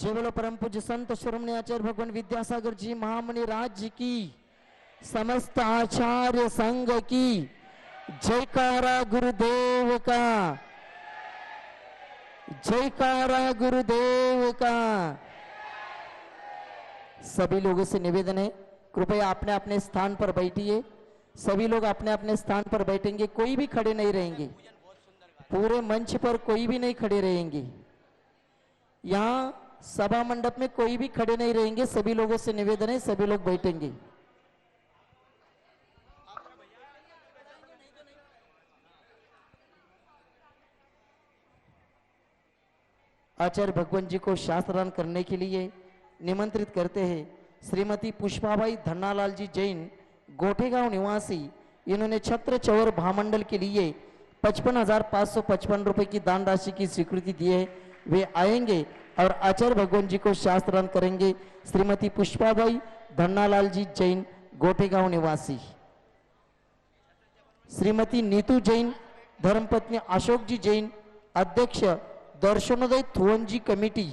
जय बोलो परम पूज्य संत शिरोमणि आचार्य भगवान विद्यासागर जी महामुनि राज्य की समस्त आचार्य संघ की जयकारा गुरुदेव का, जयकारा गुरुदेव का। सभी लोगों से निवेदन है, कृपया अपने अपने स्थान पर बैठिए। सभी लोग अपने अपने स्थान पर बैठेंगे, कोई भी खड़े नहीं रहेंगे। पूरे मंच पर कोई भी नहीं खड़े रहेंगे। यहाँ सभा मंडप में कोई भी खड़े नहीं रहेंगे। सभी लोगों से निवेदन है, सभी लोग बैठेंगे। आचार्य भगवान जी को शास्त्रदान करने के लिए निमंत्रित करते हैं श्रीमती पुष्पाबाई धन्नालाल जी जैन, गोठेगांव निवासी। इन्होंने छत्र चौर भामंडल के लिए 55,555 रुपए की दान राशि की स्वीकृति दी है। वे आएंगे और आचार्य भगवान जी को शास्त्रदान करेंगे। श्रीमती पुष्पाबाई धन्नालाल जी जैन, गोठेगांव निवासी। श्रीमती नीतू जैन, धर्मपत्नी अशोक जी जैन, अध्यक्ष दर्शनोदय थुवंजी कमेटी,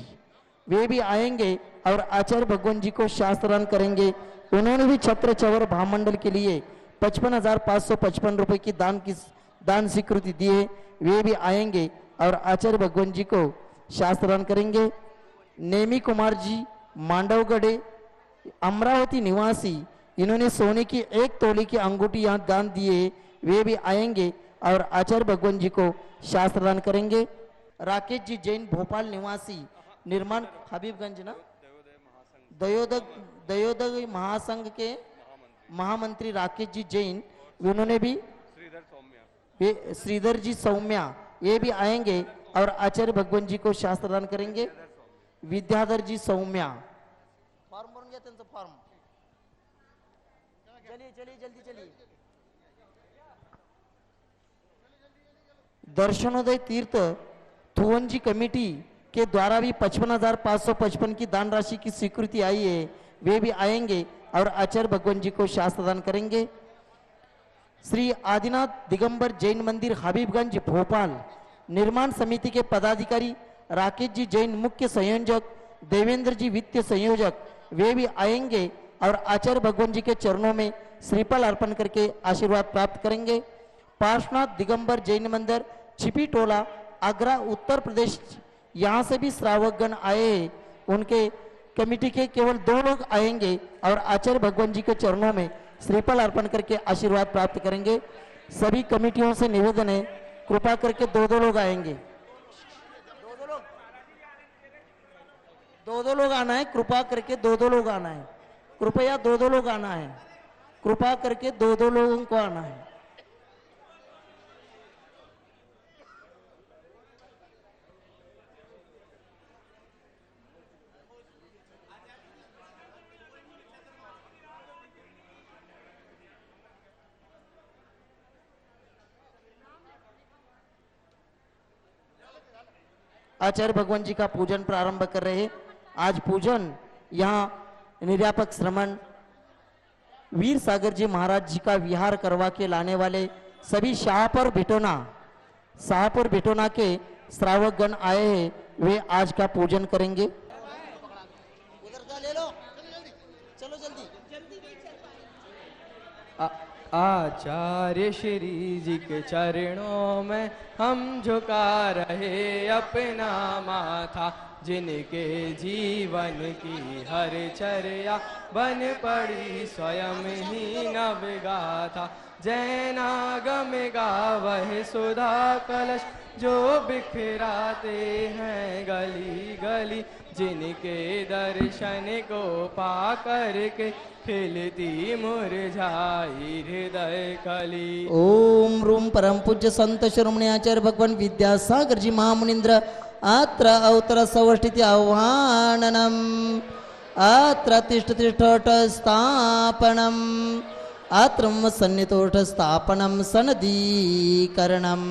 वे भी आएंगे और आचार्य भगवान जी को शास्त्रदान करेंगे। उन्होंने भी छत्र चवर भामंडल के लिए 55,555 रुपए की दान स्वीकृति दी है। वे भी आएंगे और आचार्य भगवान जी को शास्त्रदान करेंगे। नेमी कुमार जी मांडवगढ़े, अमरावती निवासी, इन्होंने सोने की 1 तोले की अंगूठी यहाँ दान दिए। वे भी आएंगे और आचार्य भगवान जी को शास्त्रदान करेंगे। राकेश जी जैन, भोपाल निवासी, निर्माण हबीबगंज ना, दयोदय महासंघ के महामंत्री राकेश जी जैन, उन्होंने भी श्रीधर जी सौम्या, ये भी आएंगे और आचार्य भगवान जी को शास्त्रदान करेंगे। विद्याधर जी सौम्या, फॉर्म भरून घ्या त्यांचं फॉर्म। चलिए चलिए जल्दी चलिए। दर्शनोदय तीर्थ थुवंजी कमेटी के द्वारा भी 55,555 की दान राशि की स्वीकृति आई है। वे भी आएंगे और आचार्य भगवान जी को शास्त्रदान करेंगे। श्री आदिनाथ दिगंबर जैन मंदिर हबीबगंज भोपाल, निर्माण समिति के पदाधिकारी राकेश जी जैन, मुख्य संयोजक देवेंद्र जी वित्तीय संयोजक, वे भी आएंगे और आचार्य भगवान जी के चरणों में श्रीफल अर्पण करके आशीर्वाद प्राप्त करेंगे। पार्श्वनाथ दिगंबर जैन मंदिर छिपी टोला, आगरा, उत्तर प्रदेश, यहाँ से भी श्रावकगण आए हैं। उनके कमेटी के केवल 2 लोग आएंगे और आचार्य भगवान जी के चरणों में श्रीफल अर्पण करके आशीर्वाद प्राप्त करेंगे। सभी कमेटियों से निवेदन है, कृपा करके 2-2 लोग आएंगे। 2-2 लोग आना है, कृपा करके 2-2 लोग आना है। कृपया 2-2 लोग आना है, कृपा करके 2-2 लोगों को आना है। आचार्य भगवान जी का पूजन प्रारंभ कर रहे हैं। आज पूजन यहाँ निर्यापक श्रमण वीर सागर जी महाराज जी का विहार करवा के लाने वाले सभी शाहपुर बिटोना के श्रावकगण आए हैं। वे आज का पूजन करेंगे। उधर का ले लो, चलो जल्दी। आचार्य श्री जी के चरणों में हम झुका रहे अपना माथा, जिनके जीवन की हर चर्या बन पड़ी स्वयं ही नवगाथा। जैनागम गावह सुधा कलश, जो बिखराते हैं गली गली, जिनके दर्शन को पा करके खिलती मुरझाई हृदय कली। ओम रूम परम पूज्य संत शिरोमणि आचार्य भगवान विद्यासागर जी महामुनीन्द्र अत्र अवतर सवष्टिति आह्वाननम, अत्र तिष्ठ तिष्ठोट स्थापनम, अत्र सन्नितोष स्थापनम सनदीकरणम।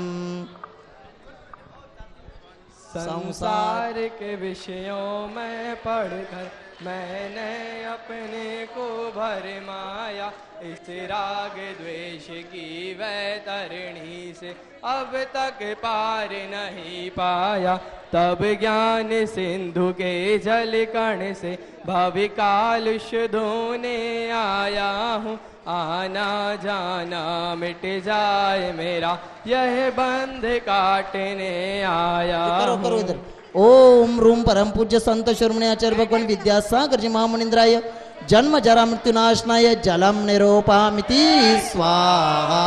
संसार के विषयों में पढ़कर मैंने अपने को भरमाया इस राग द्वेष की वैतरणी से, अब तक पार नहीं पाया। तब ज्ञान सिंधु के जल कण से भविकालुष धोने आया हूँ। आना जाना मिट जाए मेरा, यह बंध काटने आया करो इधर। ओम रूम परम पूज्य संत शिरोमणि आचार्य भगवान विद्यासागर जी महामुनिंद्राय जन्म जरा मृत्युनाशनाय जलम निरूपामिति स्वाहा।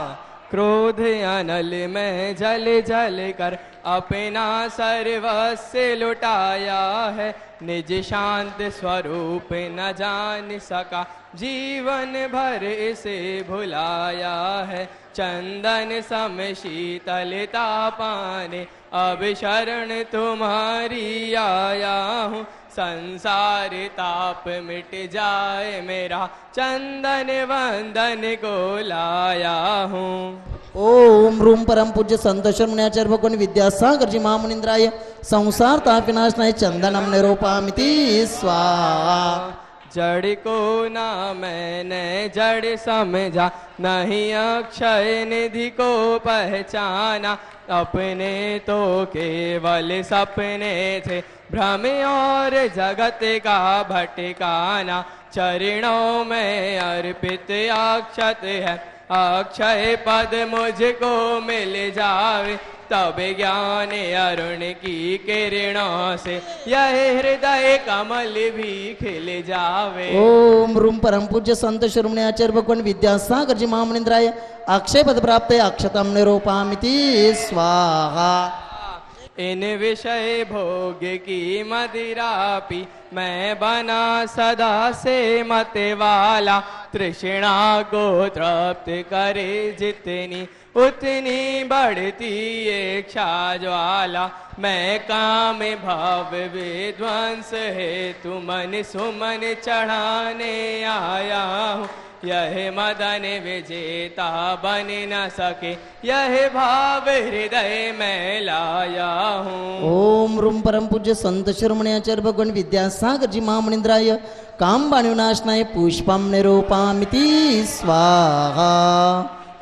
क्रोध अनल में जल जल कर अपना सर्वस्व लुटाया है। निज शांत स्वरूप न जान सका, जीवन भर इसे भुलाया है। चंदन सम शीतलता पाने अब शरण तुम्हारी आया हूँ। संसार ताप मिट जाए मेरा, चंदन वंदन को लाया हूँ। ओम रूम परम पूज्य संत शिरोमणि आचार्य भगवान विद्यासागर जी महामुनिंद्राय संसार ताप विनाशनाय चंदनम निरूपामिति स्वाहा। जड़ को ना मैंने जड़ समझा, नहीं अक्षय निधि को पहचाना। अपने तो केवल सपने थे, भ्रम और जगत का भटकाना। चरणों में अर्पित अक्षत है, अक्षय पद मुझको मिल जावे। तब ज्ञान अरुण की किरणों से यह हृदय कमल भी खिल जावे। ओम रूम परम पूज्य संत शिरोमणि आचार्य भगवान विद्यासागर जी महामुनिंद्राय अक्षय पद प्राप्त अक्षतम निरूपामिति स्वाहा। इन विषय भोग की मदिरा पी मैं बना सदा से मत वाला। तृष्णा को तृप्त करे जितनी, उतनी बढ़ती इच्छा ज्वाला। मैं काम भाव विध्वंस हेतु मन सुमन चढ़ाने आया हूँ। यह मदन विजेता बन न सके, यह भाव हृदय में लाया हूँ। ओम रूम परम पूज्य संत शिरोमणि आचार्य भगवान विद्यासागर जी महामुनिंद्राय काम बाण विनाशनाय पुष्पम निरूपामिति स्वाहा।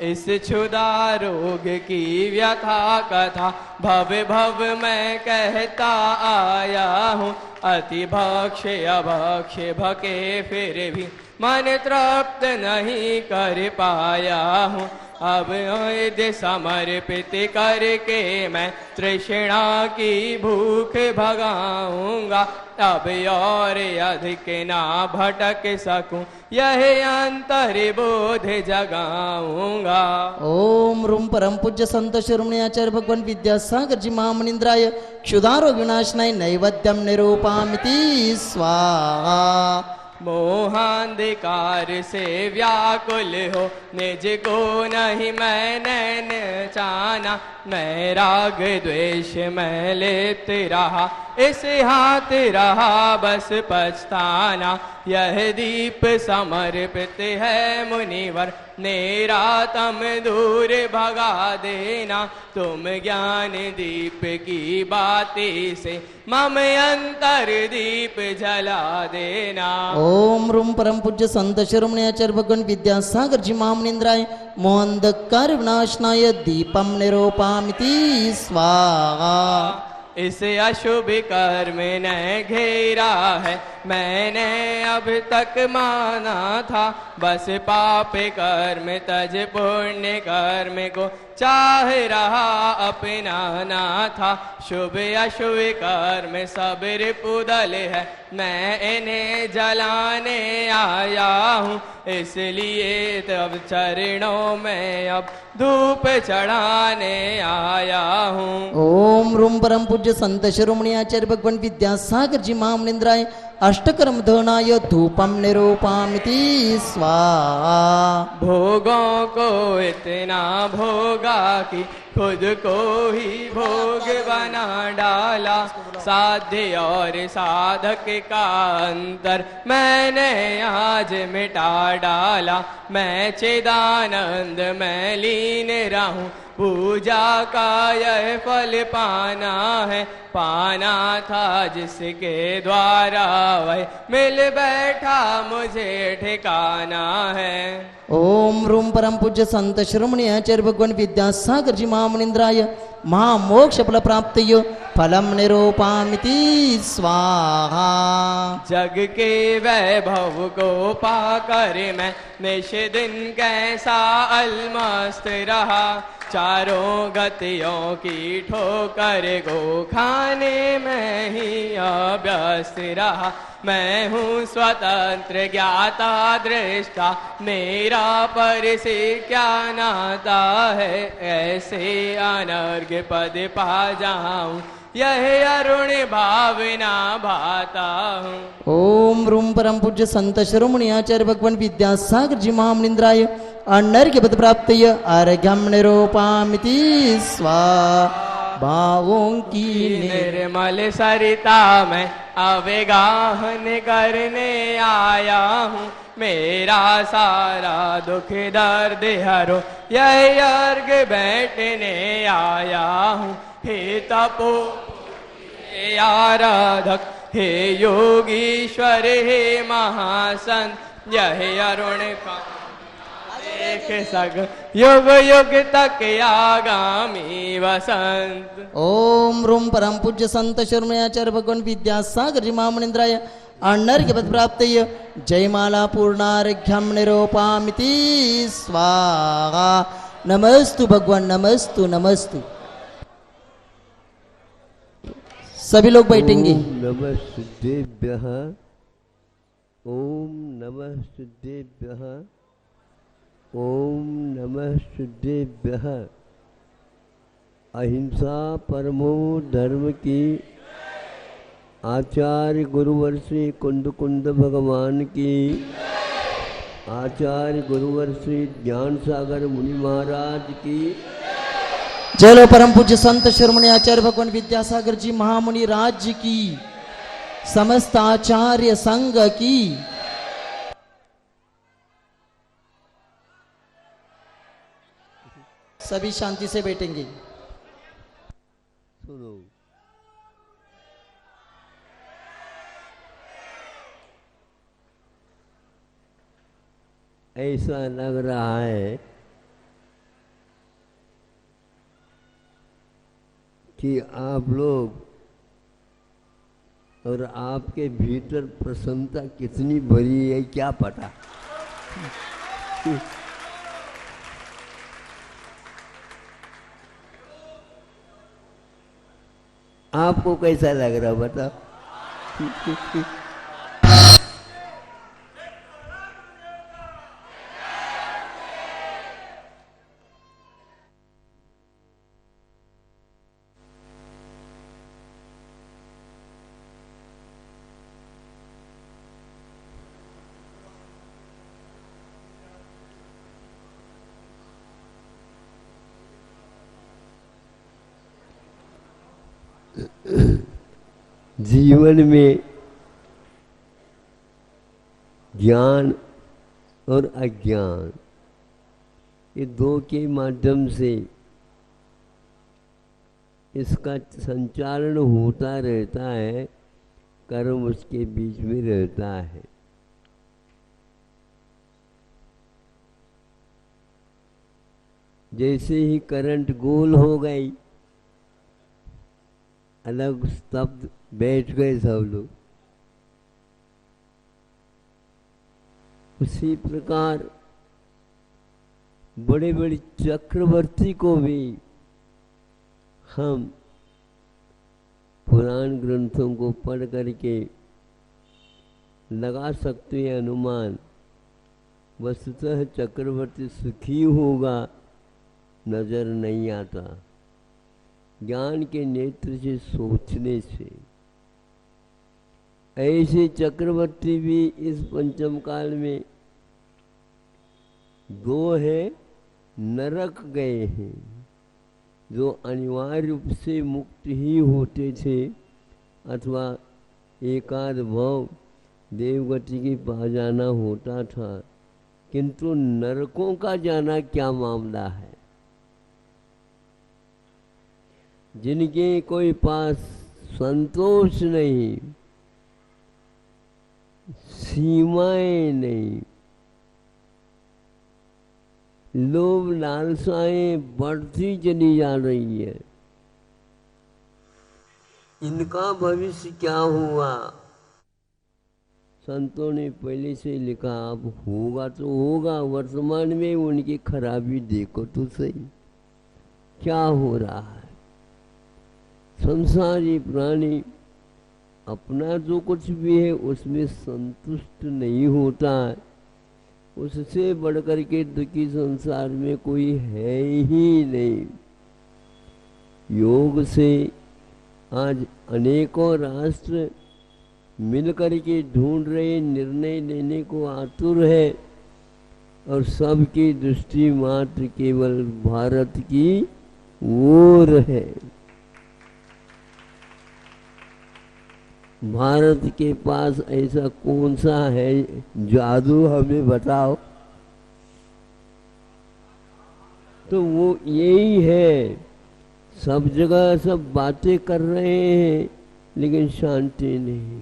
इस क्षुधा रोग की व्यथा कथा भव भव मैं कहता आया हूँ। अति भक्ष्य अभक्ष्य भके फिर भी मन तृप्त नहीं कर पाया हूँ। अब यदि समर्पित करके मैं तृष्णा की भूख भगाऊंगा। अब और अधिक ना भटक सकूं, यह अंतर बोध जगाऊंगा। ओम रूम परम पूज्य संत शिरोमणि आचार्य भगवान विद्यासागर जी महामुनिंद्राय क्षुधारोग विनाशनाय नैवेद्यम निरूपामिति स्वाहा। मोहांधिकार से व्याकुल हो निज को नहीं मैंने जाना। मैं राग द्वेष में लेते रहा, इस हाथ रहा बस पछताना। यह दीप समर्पित है मुनिवर, नेरा तम दूर भगा देना। तुम ज्ञान दीप की बाती से मम अंतर दीप जला देना। ओम रूम परम पूज्य संत शिरोमणि आचार्य भगवान विद्यासागर जी महामुनिंद्राय मोहंधकार विनाशनाय दीपम निरूपामिति स्वाहा। इस अशुभ कर्म ने घेरा है, मैंने अब तक माना था। बस पाप कर्म तज पुण्य कर्म को चाह रहा अपनाना था। शुभ अशुभ कर्म सब रिपुदल है, मैं इन्हें जलाने आया हूँ। इसलिए तब चरणों में अब धूप चढ़ाने आया हूँ। ओम रूम परम पूज्य संत शिरोमणि आचार्य भगवान विद्यासागर जी महामुनिंद्राय अष्टकर्म धनाय धूपम निरूपामिति स्वाहा। भोगों को इतना भोगा कि खुद को ही भोग बना डाला। साध्य और साधक का अंतर मैंने आज मिटा डाला। मैं चिदानंद में लीन रहूं, पूजा का यह फल पाना है, पाना था जिसके द्वारा वह मिल बैठा मुझे ठिकाना है। ओम रूम परम पूज्य संत शिरोमणि आचार्य भगवान विद्यासागर जी महामुनिंद्राय महामोक्ष फल प्राप्तयो फलम निरूपामिति स्वाहा। जग के वैभव को पाकर मैं निश दिन कैसा अलमस्त रहा, चारों गतियों की ठोकर को खाने में ही अभ्यस्त रहा। मैं हूँ स्वतंत्र ज्ञाता दृष्टा, मेरा पर से क्या नाता है, ऐसे अनर्घ्य पद पा जाऊं यह अरुण भावना भाता हूँ। ओम रूम परम पूज्य संत शिरोमणि आचार्य भगवान विद्यासागर जी महामुनिंद्राय अनर्घ्य पद प्राप्तय अर्घ्यम निरूपामिति स्वाहा। भावों की निर्मल सरिता में अवगाहन करने आया हूँ, मेरा सारा दुख दर्द हरो यह अर्घ बैठने आया हूँ। हे तपो हे आराधक हे योगीश्वर हे महासंत यह अरुण का एक सग युग युग तक आगामी वसंत। ओम रूम परम पूज्य संत शिरोमणि आचार्य भगवान विद्यासागर जी महामुनिंद्राय अनर्घ्य पद प्राप्तय जयमाला पूर्णार्घ्यम निरूपामिति स्वाहा। नमस्तु भगवान नमस्तु नमस्तु। सभी लोग बैठेंगे। ओम नमः सिद्धेभ्यः, ओम नमः सिद्धेभ्यः, ओम नमः सिद्धेभ्यः। अहिंसा परमो धर्म की आचार्य गुरुवर श्री कुंद कुंद भगवान की, आचार्य गुरुवर श्री ज्ञान सागर मुनि महाराज की। चलो परम पूज्य संत शिरोमणि आचार्य भगवान विद्यासागर जी महामुनि राज्य की, समस्त आचार्य संघ की। सभी शांति से बैठेंगे। सुनो, ऐसा लग रहा है कि आप लोग और आपके भीतर प्रसन्नता कितनी भरी है क्या पता। आपको कैसा लग रहा बता। जीवन में ज्ञान और अज्ञान ये दो के माध्यम से इसका संचालन होता रहता है, कर्म उसके बीच में रहता है। जैसे ही करंट गोल हो गई, अलग स्तब्ध बैठ गए सब लोग, उसी प्रकार बड़े बड़े चक्रवर्ती को भी हम पुराण ग्रंथों को पढ़ करके लगा सकते हैं अनुमान। वस्तुतः चक्रवर्ती सुखी होगा नजर नहीं आता, ज्ञान के नेत्र से सोचने से। ऐसे चक्रवर्ती भी इस पंचम काल में दो है नरक गए हैं, जो अनिवार्य रूप से मुक्त ही होते थे अथवा एकाद भाव देवगति के पास जाना होता था, किंतु नरकों का जाना क्या मामला है। जिनके कोई पास संतोष नहीं, सीमाएं नहीं, लोभ लालसाएं बढ़ती चली जा रही है, इनका भविष्य क्या हुआ? संतों ने पहले से लिखा, अब होगा तो होगा, वर्तमान में उनकी खराबी देखो तो सही क्या हो रहा है। संसारी प्राणी अपना जो कुछ भी है उसमें संतुष्ट नहीं होता है, उससे बढ़कर के दुखी संसार में कोई है ही नहीं। योग से आज अनेकों राष्ट्र मिलकर के ढूंढ रहे, निर्णय लेने को आतुर है, और सबकी दृष्टि मात्र केवल भारत की ओर है। भारत के पास ऐसा कौन सा है जादू, हमें बताओ। तो वो यही है, सब जगह सब बातें कर रहे हैं लेकिन शांति नहीं।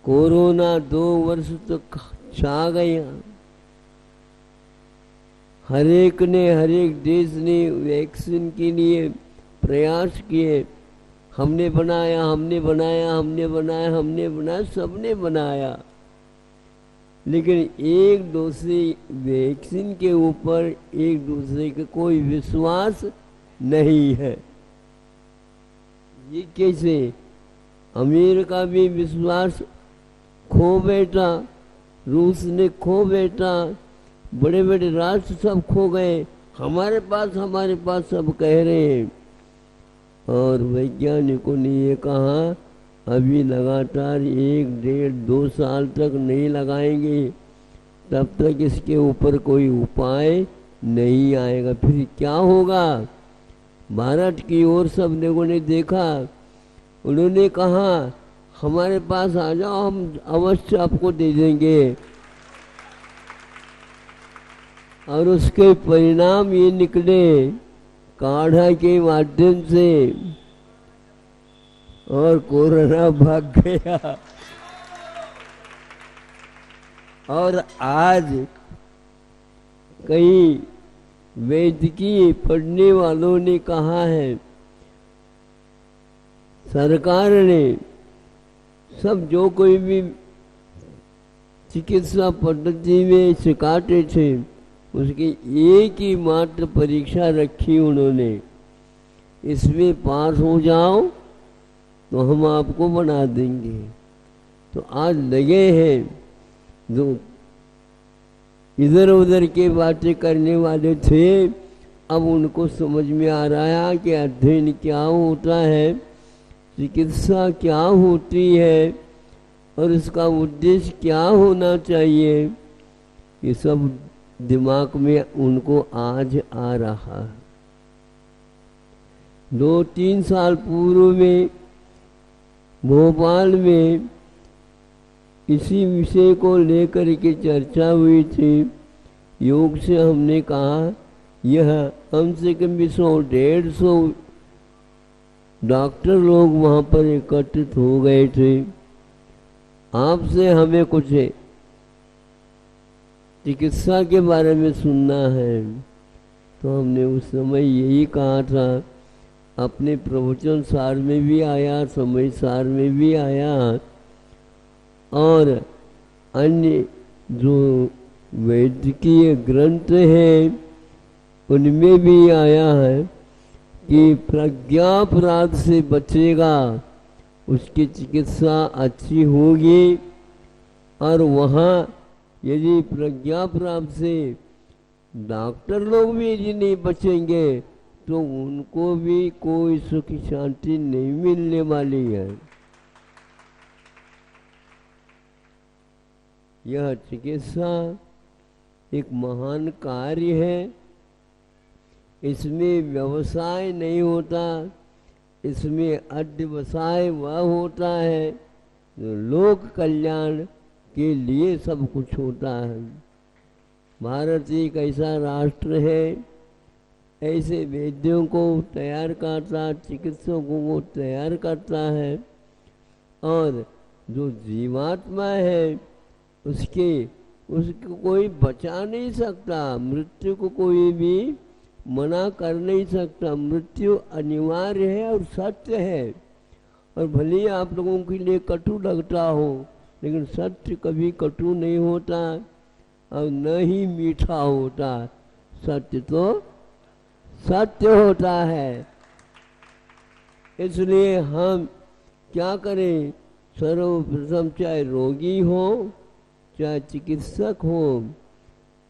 कोरोना 2 वर्ष तक छा गया, हर एक देश ने वैक्सीन के लिए प्रयास किए, हमने बनाया, सबने बनाया, लेकिन एक दूसरे वैक्सीन के ऊपर एक दूसरे का कोई विश्वास नहीं है। ये कैसे? अमेरिका भी विश्वास खो बैठा, रूस ने खो बैठा, बड़े बड़े राष्ट्र सब खो गए, हमारे पास सब कह रहे हैं। और वैज्ञानिकों ने ये कहा, अभी लगातार 1, 1.5, 2 साल तक नहीं लगाएंगे, तब तक इसके ऊपर कोई उपाय नहीं आएगा। फिर क्या होगा? भारत की ओर सब लोगों ने देखा, उन्होंने कहा हमारे पास आ जाओ, हम अवश्य आपको दे देंगे। और उसके परिणाम ये निकले काढ़ा के माध्यम से, और कोरोना भाग गया। और आज कई वैद्यकीय पढ़ने वालों ने कहा है, सरकार ने सब जो कोई भी चिकित्सा पद्धति में सिखाते थे उसकी एक ही मात्र परीक्षा रखी उन्होंने, इसमें पास हो जाओ तो हम आपको बना देंगे। तो आज लगे हैं जो इधर उधर के बातें करने वाले थे, अब उनको समझ में आ रहा है कि अध्ययन क्या होता है, चिकित्सा क्या होती है, और इसका उद्देश्य क्या होना चाहिए। ये सब दिमाग में उनको आज आ रहा है। 2-3 साल पूर्व में भोपाल में इसी विषय को लेकर के चर्चा हुई थी। योग से हमने कहा यह कम से कम 100-150 डॉक्टर लोग वहाँ पर एकत्रित हो गए थे। आपसे हमें कुछ चिकित्सा के बारे में सुनना है, तो हमने उस समय यही कहा था, अपने प्रवचन सार में भी आया, समय सार में भी आया, और अन्य जो वैद्यकीय ग्रंथ हैं उनमें भी आया है कि प्रज्ञापराध से बचेगा उसकी चिकित्सा अच्छी होगी। और वहाँ यदि प्रज्ञापराध से डॉक्टर लोग भी यदि नहीं बचेंगे तो उनको भी कोई सुख शांति नहीं मिलने वाली है। यह चिकित्सा एक महान कार्य है, इसमें व्यवसाय नहीं होता, इसमें अध्यवसाय वह होता है जो लोक कल्याण के लिए सब कुछ होता है। भारत एक ऐसा राष्ट्र है ऐसे वैद्यों को तैयार करता, चिकित्सकों को तैयार करता है। और जो जीवात्मा है उसको कोई बचा नहीं सकता, मृत्यु को कोई भी मना कर नहीं सकता। मृत्यु अनिवार्य है और सत्य है। और भले ही आप लोगों के लिए कटु लगता हो, लेकिन सत्य कभी कटु नहीं होता और न ही मीठा होता। सत्य तो सत्य होता है। इसलिए हम क्या करें, सर्वप्रथम चाहे रोगी हो चाहे चिकित्सक हो,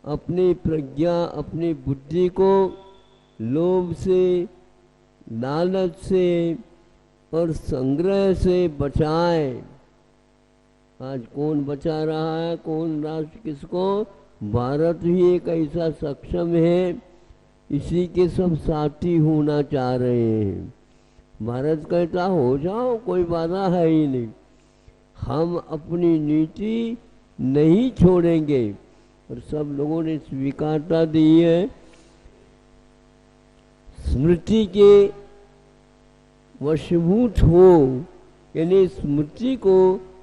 अपनी प्रज्ञा अपनी बुद्धि को लोभ से, लालच से और संग्रह से बचाए। आज कौन बचा रहा है, कौन राष्ट्र किसको? भारत ही एक ऐसा सक्षम है, इसी के सब साथी होना चाह रहे हैं। भारत कहता हो जाओ, कोई बाधा है ही नहीं। हम अपनी नीति नहीं छोड़ेंगे और सब लोगों ने स्वीकारता दी है। स्मृति के वशीभूत हो, यानी स्मृति को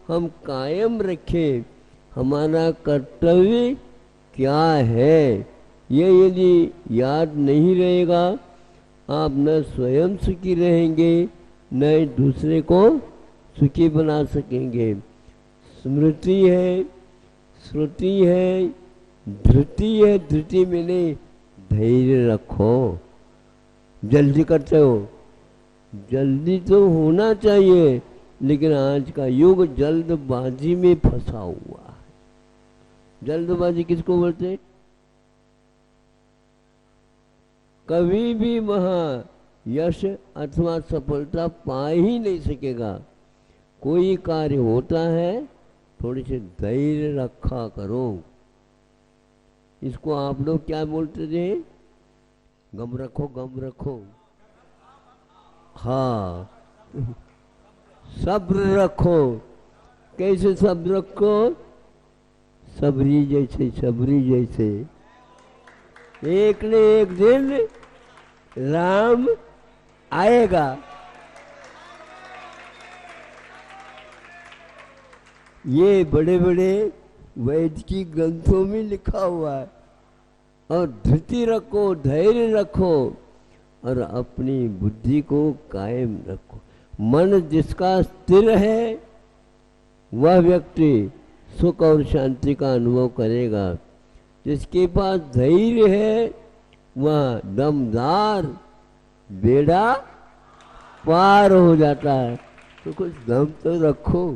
हम कायम रखें। हमारा कर्तव्य क्या है, ये यदि याद नहीं रहेगा, आप न स्वयं सुखी रहेंगे न दूसरे को सुखी बना सकेंगे। स्मृति है, श्रुति है, धृति है। धृति मैंने धैर्य रखो। जल्दी करते हो, जल्दी तो होना चाहिए, लेकिन आज का युग जल्दबाजी में फंसा हुआ है। जल्दबाजी किसको बोलते हैं? कभी भी वहां यश अथवा सफलता पा ही नहीं सकेगा। कोई कार्य होता है, थोड़ी सी धैर्य रखा करो। इसको आप लोग क्या बोलते थे? गम रखो, गम रखो। हाँ, सब्र रखो। कैसे सब्र रखो? सबरी जैसे, सबरी जैसे। एक न एक दिन राम आएगा। ये बड़े बड़े वैदिक ग्रंथों में लिखा हुआ है। और धृति रखो, धैर्य रखो और अपनी बुद्धि को कायम रखो। मन जिसका स्थिर है वह व्यक्ति सुख और शांति का अनुभव करेगा। जिसके पास धैर्य है वह दमदार बेड़ा पार हो जाता है। तो कुछ दम तो रखो।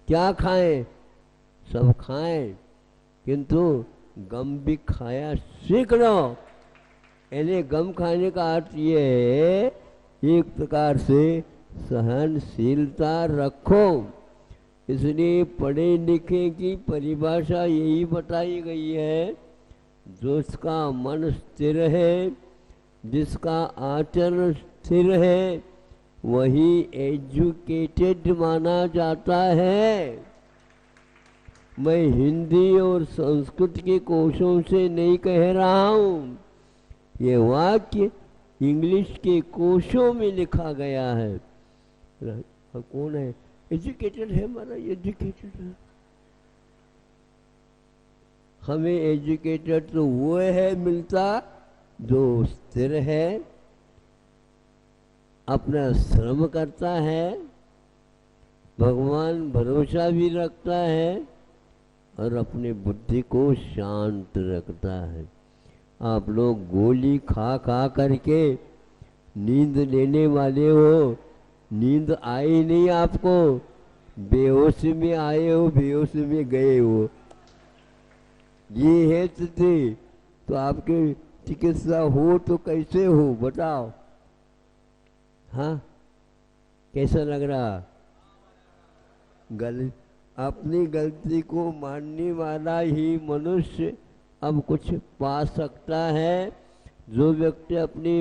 क्या खाएं? सब खाएं, किंतु गम भी खाया सीख लो। यानी गम खाने का अर्थ ये है, एक प्रकार से सहनशीलता रखो। इसलिए पढ़े लिखे की परिभाषा यही बताई गई है, जिसका मन स्थिर है, जिसका आचरण स्थिर है, वही एजुकेटेड माना जाता है। मैं हिंदी और संस्कृत के कोशों से नहीं कह रहा हूँ, ये वाक्य इंग्लिश के कोशों में लिखा गया है। कौन है एजुकेटेड? है हमारा एजुकेटेड है। हमें एजुकेटेड तो वो है मिलता जो स्थिर है, अपना श्रम करता है, भगवान भरोसा भी रखता है और अपनी बुद्धि को शांत रखता है। आप लोग गोली खा खा करके नींद लेने वाले हो, नींद आई नहीं आपको, बेहोशी में आए हो, बेहोशी में गए हो। ये है स्थिति। तो आपकी चिकित्सा हो तो कैसे हो बताओ? हाँ, कैसा लग रहा? अपनी गलती को मानने वाला ही मनुष्य अब कुछ पा सकता है। जो व्यक्ति अपनी